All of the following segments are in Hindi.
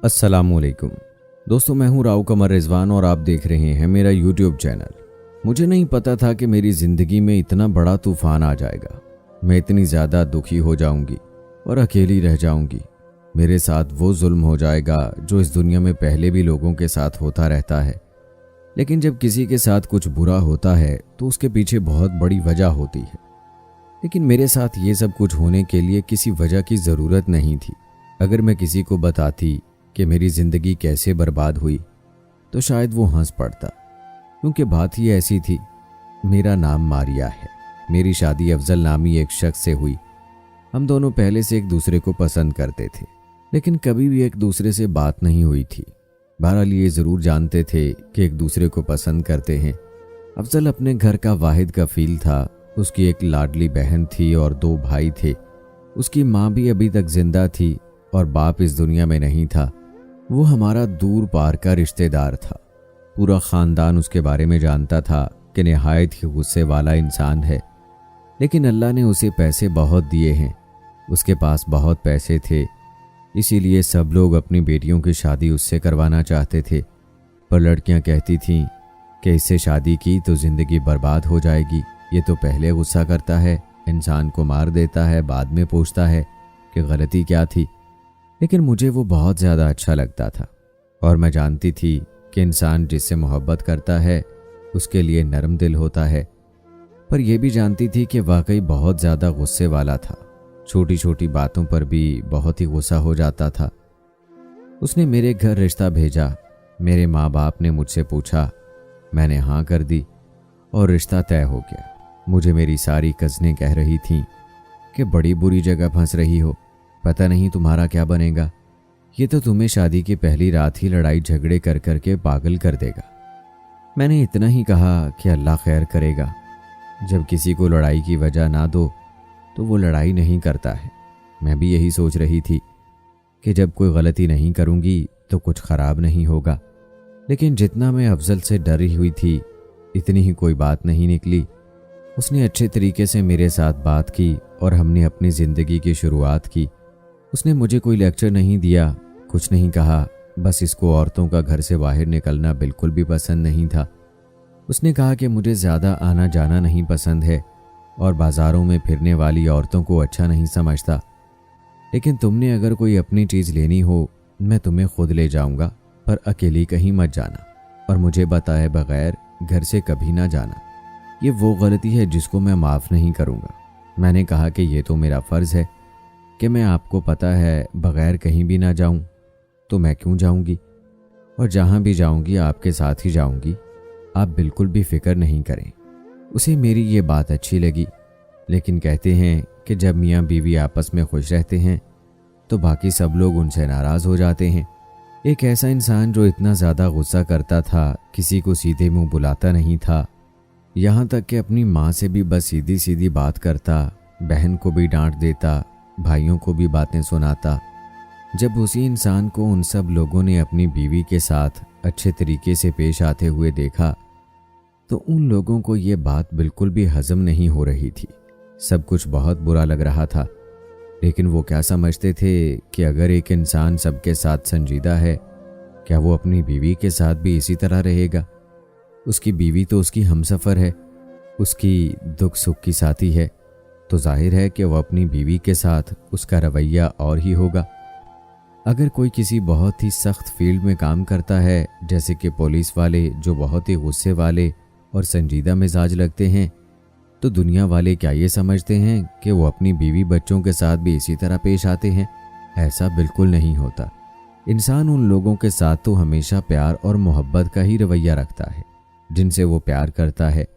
अस्सलामुअलैकुम दोस्तों, मैं हूं राव कमर रिजवान और आप देख रहे हैं मेरा यूट्यूब चैनल। मुझे नहीं पता था कि मेरी ज़िंदगी में इतना बड़ा तूफान आ जाएगा। मैं इतनी ज़्यादा दुखी हो जाऊंगी और अकेली रह जाऊंगी। मेरे साथ वो जुल्म हो जाएगा जो इस दुनिया में पहले भी लोगों के साथ होता रहता है। लेकिन जब किसी के साथ कुछ बुरा होता है तो उसके पीछे बहुत बड़ी वजह होती है। लेकिन मेरे साथ ये सब कुछ होने के लिए किसी वजह की ज़रूरत नहीं थी। अगर मैं किसी को बताती कि मेरी ज़िंदगी कैसे बर्बाद हुई तो शायद वो हंस पड़ता, क्योंकि बात ही ऐसी थी। मेरा नाम मारिया है। मेरी शादी अफजल नामी एक शख्स से हुई। हम दोनों पहले से एक दूसरे को पसंद करते थे, लेकिन कभी भी एक दूसरे से बात नहीं हुई थी। बहरहाल ये ज़रूर जानते थे कि एक दूसरे को पसंद करते हैं। अफजल अपने घर का वाहिद कफील था। उसकी एक लाडली बहन थी और 2 भाई थे। उसकी माँ भी अभी तक जिंदा थी और बाप इस दुनिया में नहीं था। वो हमारा दूर पार का रिश्तेदार था। पूरा ख़ानदान उसके बारे में जानता था कि नहायत ही गुस्से वाला इंसान है। लेकिन अल्लाह ने उसे पैसे बहुत दिए हैं। उसके पास बहुत पैसे थे, इसीलिए सब लोग अपनी बेटियों की शादी उससे करवाना चाहते थे। पर लड़कियां कहती थीं कि इससे शादी की तो ज़िंदगी बर्बाद हो जाएगी। ये तो पहले गुस्सा करता है, इंसान को मार देता है, बाद में पूछता है कि गलती क्या थी। लेकिन मुझे वो बहुत ज़्यादा अच्छा लगता था और मैं जानती थी कि इंसान जिससे मोहब्बत करता है उसके लिए नरम दिल होता है। पर यह भी जानती थी कि वाकई बहुत ज़्यादा गुस्से वाला था। छोटी छोटी बातों पर भी बहुत ही गुस्सा हो जाता था। उसने मेरे घर रिश्ता भेजा। मेरे माँ बाप ने मुझसे पूछा, मैंने हाँ कर दी और रिश्ता तय हो गया। मुझे मेरी सारी कज़नें कह रही थीं कि बड़ी बुरी जगह फंस रही हो, पता नहीं तुम्हारा क्या बनेगा। ये तो तुम्हें शादी की पहली रात ही लड़ाई झगड़े कर करके पागल कर देगा। मैंने इतना ही कहा कि अल्लाह खैर करेगा। जब किसी को लड़ाई की वजह ना दो तो वो लड़ाई नहीं करता है। मैं भी यही सोच रही थी कि जब कोई गलती नहीं करूँगी तो कुछ ख़राब नहीं होगा। लेकिन जितना मैं अफजल से डरी हुई थी इतनी ही कोई बात नहीं निकली। उसने अच्छे तरीके से मेरे साथ बात की और हमने अपनी ज़िंदगी की शुरुआत की। उसने मुझे कोई लेक्चर नहीं दिया, कुछ नहीं कहा। बस इसको औरतों का घर से बाहर निकलना बिल्कुल भी पसंद नहीं था। उसने कहा कि मुझे ज़्यादा आना जाना नहीं पसंद है और बाज़ारों में फिरने वाली औरतों को अच्छा नहीं समझता। लेकिन तुमने अगर कोई अपनी चीज़ लेनी हो मैं तुम्हें खुद ले जाऊंगा, पर अकेली कहीं मत जाना और मुझे बताए बगैर घर से कभी ना जाना। ये वो गलती है जिसको मैं माफ़ नहीं करूँगा। मैंने कहा कि ये तो मेरा फ़र्ज़ है कि मैं आपको पता है बग़ैर कहीं भी ना जाऊं, तो मैं क्यों जाऊंगी, और जहां भी जाऊंगी आपके साथ ही जाऊंगी। आप बिल्कुल भी फ़िक्र नहीं करें। उसे मेरी ये बात अच्छी लगी। लेकिन कहते हैं कि जब मियाँ बीवी आपस में खुश रहते हैं तो बाकी सब लोग उनसे नाराज़ हो जाते हैं। एक ऐसा इंसान जो इतना ज़्यादा गुस्सा करता था, किसी को सीधे मुँह बुलाता नहीं था, यहाँ तक कि अपनी माँ से भी बस सीधी सीधी बात करता, बहन को भी डांट देता, भाइयों को भी बातें सुनाता। जब उसी इंसान को उन सब लोगों ने अपनी बीवी के साथ अच्छे तरीके से पेश आते हुए देखा तो उन लोगों को ये बात बिल्कुल भी हजम नहीं हो रही थी। सब कुछ बहुत बुरा लग रहा था। लेकिन वो क्या समझते थे कि अगर एक इंसान सबके साथ संजीदा है, क्या वो अपनी बीवी के साथ भी इसी तरह रहेगा? उसकी बीवी तो उसकी हमसफ़र है, उसकी दुख सुख की साथी है, तो जाहिर है कि वह अपनी बीवी के साथ उसका रवैया और ही होगा। अगर कोई किसी बहुत ही सख्त फील्ड में काम करता है, जैसे कि पुलिस वाले जो बहुत ही गुस्से वाले और संजीदा मिजाज लगते हैं, तो दुनिया वाले क्या ये समझते हैं कि वो अपनी बीवी बच्चों के साथ भी इसी तरह पेश आते हैं? ऐसा बिल्कुल नहीं होता। इंसान उन लोगों के साथ तो हमेशा प्यार और मोहब्बत का ही रवैया रखता है जिनसे वो प्यार करता है।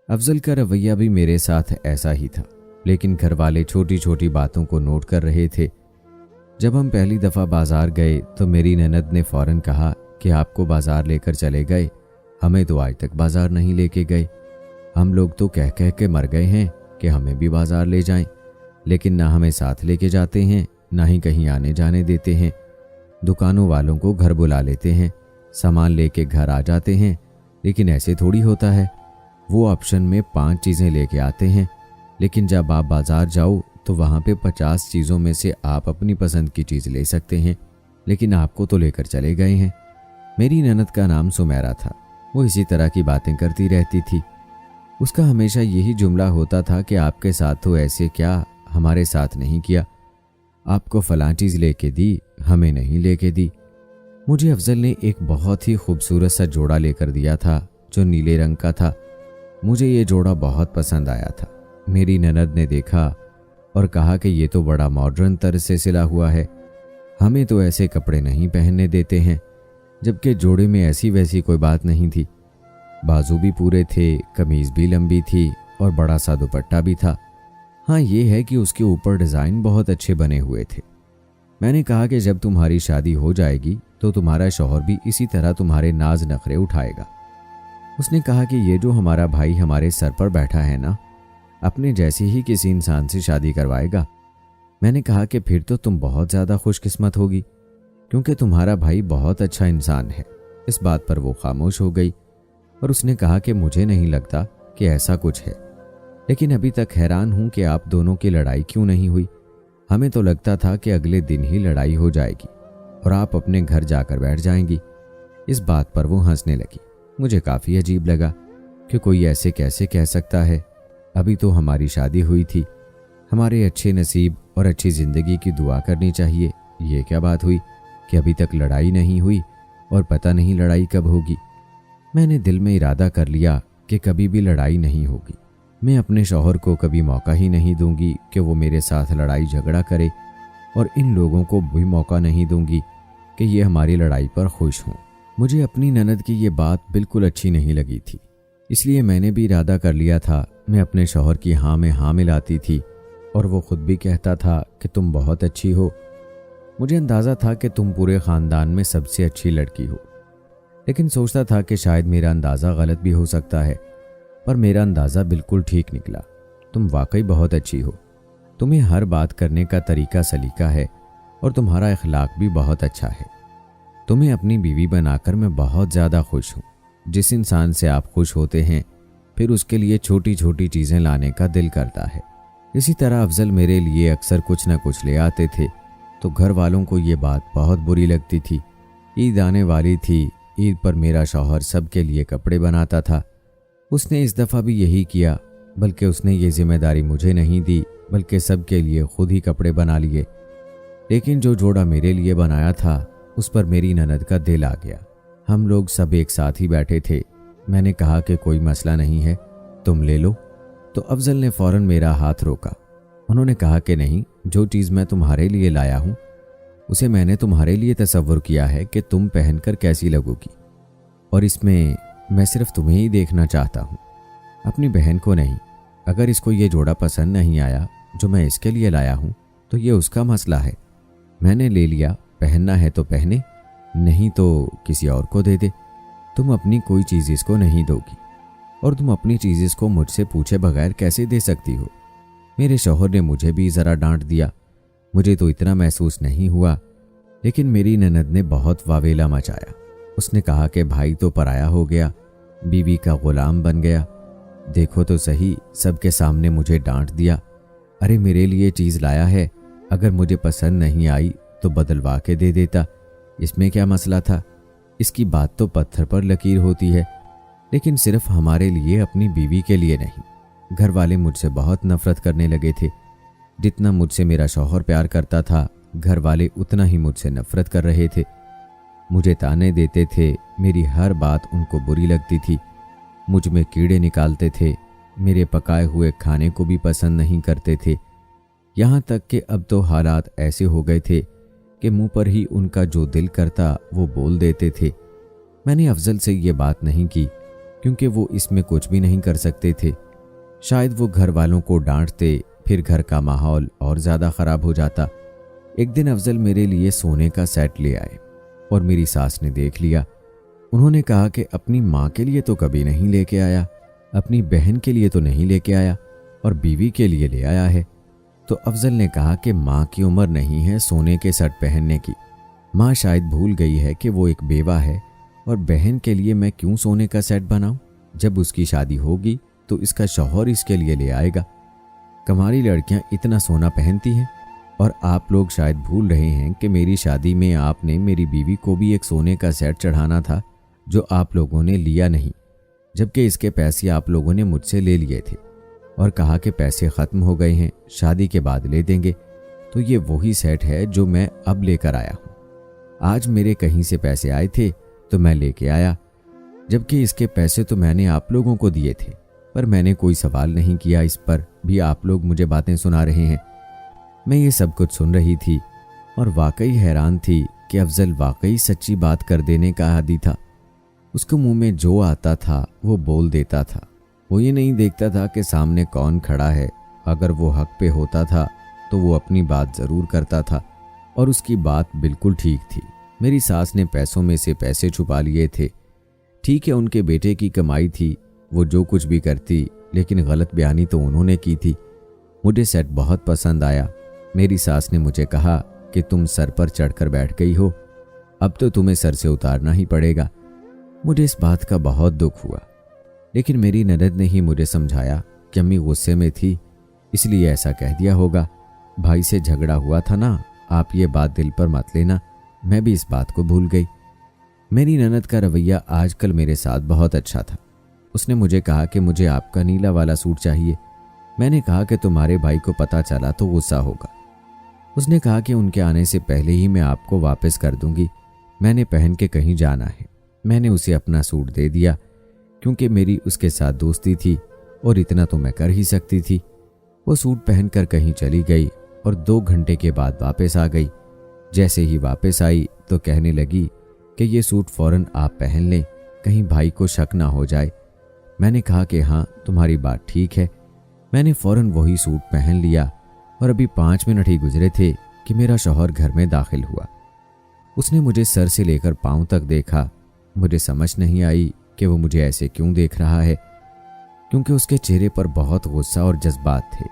अफजल का रवैया भी मेरे साथ ऐसा ही था। लेकिन घर वाले छोटी छोटी बातों को नोट कर रहे थे। जब हम पहली दफ़ा बाज़ार गए तो मेरी ननद ने फ़ौरन कहा कि आपको बाज़ार लेकर चले गए, हमें तो आज तक बाज़ार नहीं लेके गए। हम लोग तो कह कह के मर गए हैं कि हमें भी बाज़ार ले जाएं, लेकिन ना हमें साथ लेके जाते हैं, ना ही कहीं आने जाने देते हैं। दुकानों वालों को घर बुला लेते हैं, सामान लेके घर आ जाते हैं, लेकिन ऐसे थोड़ी होता है। वो ऑप्शन में 5 चीज़ें लेके आते हैं, लेकिन जब आप बाज़ार जाओ तो वहाँ पे 50 चीज़ों में से आप अपनी पसंद की चीज़ ले सकते हैं। लेकिन आपको तो लेकर चले गए हैं। मेरी ननद का नाम सुमेरा था। वो इसी तरह की बातें करती रहती थी। उसका हमेशा यही जुमला होता था कि आपके साथ तो ऐसे क्या, हमारे साथ नहीं किया। आपको फलां चीज़ लेके दी, हमें नहीं लेके दी। मुझे अफजल ने एक बहुत ही खूबसूरत सा जोड़ा लेकर दिया था जो नीले रंग का था। मुझे ये जोड़ा बहुत पसंद आया था। मेरी ननद ने देखा और कहा कि ये तो बड़ा मॉडर्न तर्ज से सिला हुआ है, हमें तो ऐसे कपड़े नहीं पहनने देते हैं। जबकि जोड़े में ऐसी वैसी कोई बात नहीं थी। बाजू भी पूरे थे, कमीज़ भी लंबी थी और बड़ा सा दुपट्टा भी था। हाँ, ये है कि उसके ऊपर डिज़ाइन बहुत अच्छे बने हुए थे। मैंने कहा कि जब तुम्हारी शादी हो जाएगी तो तुम्हारा शौहर भी इसी तरह तुम्हारे नाज नखरे उठाएगा। उसने कहा कि ये जो हमारा भाई हमारे सर पर बैठा है ना, अपने जैसे ही किसी इंसान से शादी करवाएगा। मैंने कहा कि फिर तो तुम बहुत ज़्यादा खुशकिस्मत होगी, क्योंकि तुम्हारा भाई बहुत अच्छा इंसान है। इस बात पर वो खामोश हो गई और उसने कहा कि मुझे नहीं लगता कि ऐसा कुछ है, लेकिन अभी तक हैरान हूं कि आप दोनों की लड़ाई क्यों नहीं हुई। हमें तो लगता था कि अगले दिन ही लड़ाई हो जाएगी और आप अपने घर जाकर बैठ जाएंगी। इस बात पर वो हंसने लगी। मुझे काफ़ी अजीब लगा कि कोई ऐसे कैसे कह सकता है। अभी तो हमारी शादी हुई थी, हमारे अच्छे नसीब और अच्छी ज़िंदगी की दुआ करनी चाहिए। ये क्या बात हुई कि अभी तक लड़ाई नहीं हुई और पता नहीं लड़ाई कब होगी। मैंने दिल में इरादा कर लिया कि कभी भी लड़ाई नहीं होगी। मैं अपने शौहर को कभी मौका ही नहीं दूंगी कि वो मेरे साथ लड़ाई झगड़ा करे, और इन लोगों को भी मौका नहीं दूंगी कि ये हमारी लड़ाई पर खुश हों। मुझे अपनी ननद की ये बात बिल्कुल अच्छी नहीं लगी थी, इसलिए मैंने भी इरादा कर लिया था। मैं अपने शौहर की हाँ में हाँ मिलाती थी और वो खुद भी कहता था कि तुम बहुत अच्छी हो। मुझे अंदाज़ा था कि तुम पूरे ख़ानदान में सबसे अच्छी लड़की हो, लेकिन सोचता था कि शायद मेरा अंदाज़ा गलत भी हो सकता है। पर मेरा अंदाज़ा बिल्कुल ठीक निकला। तुम वाकई बहुत अच्छी हो। तुम्हें हर बात करने का तरीका सलीका है और तुम्हारा अखलाक भी बहुत अच्छा है। तुम्हें अपनी बीवी बनाकर मैं बहुत ज़्यादा खुश हूँ। जिस इंसान से आप खुश होते हैं, फिर उसके लिए छोटी छोटी चीज़ें लाने का दिल करता है। इसी तरह अफजल मेरे लिए अक्सर कुछ न कुछ ले आते थे, तो घर वालों को ये बात बहुत बुरी लगती थी। ईद आने वाली थी। ईद पर मेरा शौहर सबके लिए कपड़े बनाता था। उसने इस दफ़ा भी यही किया, बल्कि उसने ये जिम्मेदारी मुझे नहीं दी, बल्कि सबके लिए खुद ही कपड़े बना लिए। लेकिन जो जोड़ा मेरे लिए बनाया था, उस पर मेरी ननद का दिल आ गया। हम लोग सब एक साथ ही बैठे थे। मैंने कहा कि कोई मसला नहीं है, तुम ले लो। तो अफजल ने फ़ौरन मेरा हाथ रोका। उन्होंने कहा कि नहीं, जो चीज़ मैं तुम्हारे लिए लाया हूँ उसे मैंने तुम्हारे लिए तसव्वुर किया है कि तुम पहनकर कैसी लगोगी, और इसमें मैं सिर्फ तुम्हें ही देखना चाहता हूँ, अपनी बहन को नहीं। अगर इसको ये जोड़ा पसंद नहीं आया जो मैं इसके लिए लाया हूँ तो ये उसका मसला है। मैंने ले लिया, पहनना है तो पहने, नहीं तो किसी और को दे दे। तुम अपनी कोई चीज़ इसको नहीं दोगी, और तुम अपनी चीज़ इसको मुझसे पूछे बगैर कैसे दे सकती हो। मेरे शौहर ने मुझे भी ज़रा डांट दिया। मुझे तो इतना महसूस नहीं हुआ, लेकिन मेरी ननद ने बहुत वावेला मचाया। उसने कहा कि भाई तो पराया हो गया, बीवी का गुलाम बन गया। देखो तो सही, सबके सामने मुझे डांट दिया। अरे मेरे लिए चीज़ लाया है, अगर मुझे पसंद नहीं आई तो बदलवा के दे देता, इसमें क्या मसला था। इसकी बात तो पत्थर पर लकीर होती है, लेकिन सिर्फ हमारे लिए, अपनी बीवी के लिए नहीं। घर वाले मुझसे बहुत नफरत करने लगे थे। जितना मुझसे मेरा शौहर प्यार करता था, घर वाले उतना ही मुझसे नफरत कर रहे थे। मुझे ताने देते थे, मेरी हर बात उनको बुरी लगती थी। मुझ में कीड़े निकालते थे, मेरे पकाए हुए खाने को भी पसंद नहीं करते थे। यहाँ तक कि अब तो हालात ऐसे हो गए थे कि मुंह पर ही उनका जो दिल करता वो बोल देते थे। मैंने अफजल से ये बात नहीं की, क्योंकि वो इसमें कुछ भी नहीं कर सकते थे। शायद वो घर वालों को डांटते, फिर घर का माहौल और ज़्यादा ख़राब हो जाता। एक दिन अफजल मेरे लिए सोने का सेट ले आए और मेरी सास ने देख लिया। उन्होंने कहा कि अपनी माँ के लिए तो कभी नहीं लेके आया, अपनी बहन के लिए तो नहीं लेके आया, और बीवी के लिए ले आया है। तो अफजल ने कहा कि माँ की उम्र नहीं है सोने के सेट पहनने की। माँ शायद भूल गई है कि वो एक बेवा है, और बहन के लिए मैं क्यों सोने का सेट बनाऊं। जब उसकी शादी होगी तो इसका शौहर इसके लिए ले आएगा। कमारी लड़कियां इतना सोना पहनती हैं, और आप लोग शायद भूल रहे हैं कि मेरी शादी में आपने मेरी बीवी को भी एक सोने का सेट चढ़ाना था जो आप लोगों ने लिया नहीं, जबकि इसके पैसे आप लोगों ने मुझसे ले लिए थे और कहा कि पैसे ख़त्म हो गए हैं, शादी के बाद ले देंगे। तो ये वही सेट है जो मैं अब लेकर आया हूँ। आज मेरे कहीं से पैसे आए थे तो मैं लेके आया, जबकि इसके पैसे तो मैंने आप लोगों को दिए थे, पर मैंने कोई सवाल नहीं किया। इस पर भी आप लोग मुझे बातें सुना रहे हैं। मैं ये सब कुछ सुन रही थी और वाकई हैरान थी कि अफजल वाकई सच्ची बात कर देने का आदी था। उसके मुंह में जो आता था वो बोल देता था। वो ये नहीं देखता था कि सामने कौन खड़ा है। अगर वो हक पे होता था तो वो अपनी बात ज़रूर करता था और उसकी बात बिल्कुल ठीक थी। मेरी सास ने पैसों में से पैसे छुपा लिए थे। ठीक है, उनके बेटे की कमाई थी, वो जो कुछ भी करती, लेकिन गलत बयानी तो उन्होंने की थी। मुझे सेट बहुत पसंद आया। मेरी सास ने मुझे कहा कि तुम सर पर चढ़कर बैठ गई हो, अब तो तुम्हें सर से उतारना ही पड़ेगा। मुझे इस बात का बहुत दुख हुआ, लेकिन मेरी ननद ने ही मुझे समझाया कि अम्मी गुस्से में थी इसलिए ऐसा कह दिया होगा। भाई से झगड़ा हुआ था ना, आप ये बात दिल पर मत लेना। मैं भी इस बात को भूल गई। मेरी ननद का रवैया आजकल मेरे साथ बहुत अच्छा था। उसने मुझे कहा कि मुझे आपका नीला वाला सूट चाहिए। मैंने कहा कि तुम्हारे भाई को पता चला तो गुस्सा होगा। उसने कहा कि उनके आने से पहले ही मैं आपको वापस कर दूंगी, मैंने पहन के कहीं जाना है। मैंने उसे अपना सूट दे दिया क्योंकि मेरी उसके साथ दोस्ती थी और इतना तो मैं कर ही सकती थी। वो सूट पहनकर कहीं चली गई और 2 घंटे के बाद वापस आ गई। जैसे ही वापस आई तो कहने लगी कि ये सूट फौरन आप पहन लें, कहीं भाई को शक ना हो जाए। मैंने कहा कि हाँ, तुम्हारी बात ठीक है। मैंने फौरन वही सूट पहन लिया और अभी 5 मिनट ही गुजरे थे कि मेरा शौहर घर में दाखिल हुआ। उसने मुझे सर से लेकर पांव तक देखा। मुझे समझ नहीं आई कि वो मुझे ऐसे क्यों देख रहा है, क्योंकि उसके चेहरे पर बहुत गुस्सा और जज्बात थे।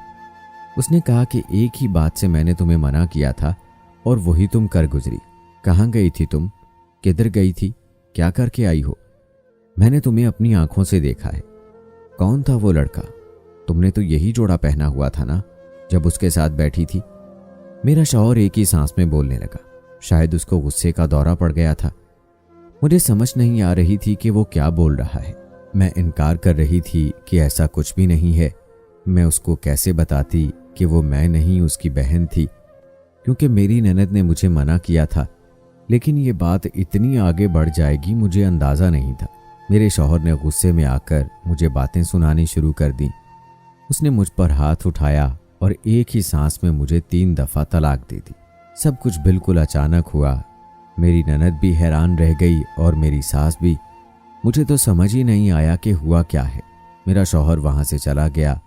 उसने कहा कि एक ही बात से मैंने तुम्हें मना किया था और वही तुम कर गुजरी। कहाँ गई थी तुम? किधर गई थी? क्या करके आई हो? मैंने तुम्हें अपनी आंखों से देखा है। कौन था वो लड़का? तुमने तो यही जोड़ा पहना हुआ था ना जब उसके साथ बैठी थी। मेरा शौहर एक ही सांस में बोलने लगा। शायद उसको गुस्से का दौरा पड़ गया था। मुझे समझ नहीं आ रही थी कि वो क्या बोल रहा है। मैं इनकार कर रही थी कि ऐसा कुछ भी नहीं है। मैं उसको कैसे बताती कि वो मैं नहीं उसकी बहन थी, क्योंकि मेरी ननद ने मुझे मना किया था। लेकिन ये बात इतनी आगे बढ़ जाएगी मुझे अंदाज़ा नहीं था। मेरे शौहर ने गुस्से में आकर मुझे बातें सुनानी शुरू कर दी। उसने मुझ पर हाथ उठाया और एक ही सांस में मुझे 3 दफ़ा तलाक दे दी। सब कुछ बिल्कुल अचानक हुआ। मेरी ननद भी हैरान रह गई और मेरी सास भी। मुझे तो समझ ही नहीं आया कि हुआ क्या है। मेरा शौहर वहाँ से चला गया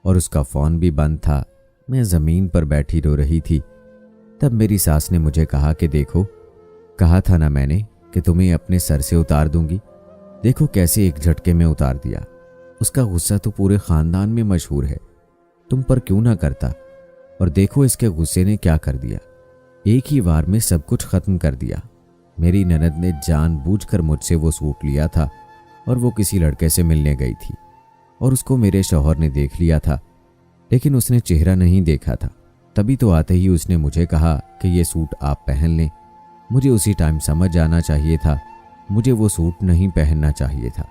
और उसका फ़ोन भी बंद था। मैं ज़मीन पर बैठी रो रही थी। तब मेरी सास ने मुझे कहा कि देखो, कहा था ना मैंने कि तुम्हें अपने सर से उतार दूंगी। देखो कैसे एक झटके में उतार दिया। उसका गुस्सा तो पूरे ख़ानदान में मशहूर है, तुम पर क्यों ना करता। और देखो इसके गुस्से ने क्या कर दिया, एक ही वार में सब कुछ ख़त्म कर दिया। मेरी ननद ने जानबूझकर मुझसे वो सूट लिया था और वो किसी लड़के से मिलने गई थी और उसको मेरे शौहर ने देख लिया था, लेकिन उसने चेहरा नहीं देखा था। तभी तो आते ही उसने मुझे कहा कि ये सूट आप पहन लें। मुझे उसी टाइम समझ जाना चाहिए था, मुझे वो सूट नहीं पहनना चाहिए था।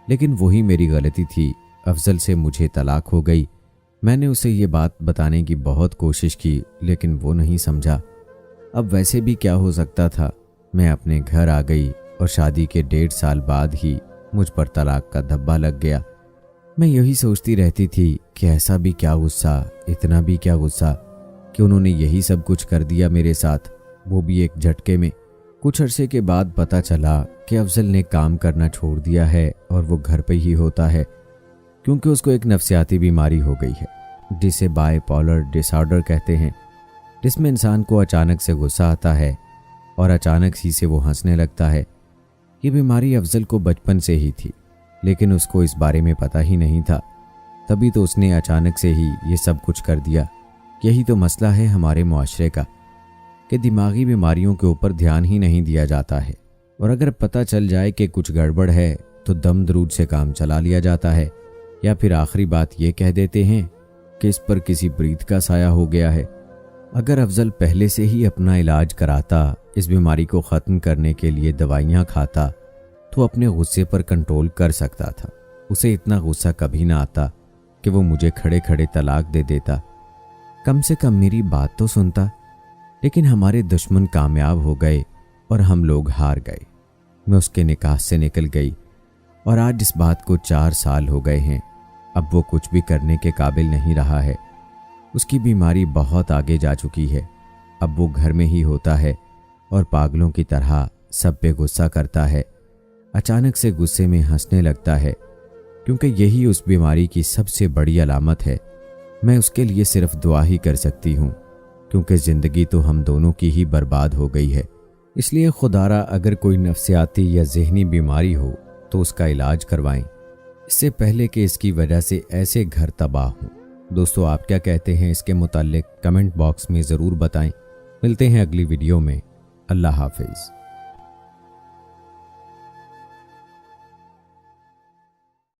लेकिन वही मेरी गलती थी। अफजल से मुझे तलाक हो गई। मैंने उसे ये बात बताने की बहुत कोशिश की, लेकिन वो नहीं समझा। अब वैसे भी क्या हो सकता था। मैं अपने घर आ गई और शादी के 1.5 साल बाद ही मुझ पर तलाक का धब्बा लग गया। मैं यही सोचती रहती थी कि ऐसा भी क्या गुस्सा, इतना भी क्या गुस्सा कि उन्होंने यही सब कुछ कर दिया मेरे साथ, वो भी एक झटके में। कुछ अरसे के बाद पता चला कि अफजल ने काम करना छोड़ दिया है और वो घर पे ही होता है, क्योंकि उसको एक नफ्सियाती बीमारी हो गई है जिसे बाइपोलर डिसऑर्डर कहते हैं, जिसमें इंसान को अचानक से गुस्सा आता है और अचानक ही से वो हंसने लगता है। ये बीमारी अफजल को बचपन से ही थी, लेकिन उसको इस बारे में पता ही नहीं था। तभी तो उसने अचानक से ही ये सब कुछ कर दिया। यही तो मसला है हमारे मुआशरे का कि दिमागी बीमारियों के ऊपर ध्यान ही नहीं दिया जाता है, और अगर पता चल जाए कि कुछ गड़बड़ है तो दम दरूद से काम चला लिया जाता है, या फिर आखिरी बात ये कह देते हैं कि इस पर किसी प्रीत का साया हो गया है। अगर अफजल पहले से ही अपना इलाज कराता, इस बीमारी को ख़त्म करने के लिए दवाइयाँ खाता, तो अपने गुस्से पर कंट्रोल कर सकता था। उसे इतना गुस्सा कभी ना आता कि वो मुझे खड़े खड़े तलाक दे देता। कम से कम मेरी बात तो सुनता। लेकिन हमारे दुश्मन कामयाब हो गए और हम लोग हार गए। मैं उसके निकाह से निकल गई और आज इस बात को 4 साल हो गए हैं। अब वो कुछ भी करने के काबिल नहीं रहा है। उसकी बीमारी बहुत आगे जा चुकी है। अब वो घर में ही होता है और पागलों की तरह सब पे गुस्सा करता है। अचानक से गुस्से में हंसने लगता है, क्योंकि यही उस बीमारी की सबसे बड़ी अलामत है। मैं उसके लिए सिर्फ दुआ ही कर सकती हूँ, क्योंकि ज़िंदगी तो हम दोनों की ही बर्बाद हो गई है। इसलिए खुदारा अगर कोई नफ्सियाती या ज़हनी बीमारी हो तो उसका इलाज करवाएं, इससे पहले कि इसकी वजह से ऐसे घर तबाह हों। दोस्तों, आप क्या कहते हैं इसके मुताल्लिक कमेंट बॉक्स में ज़रूर बताएं। मिलते हैं अगली वीडियो में। अल्लाह हाफिज़।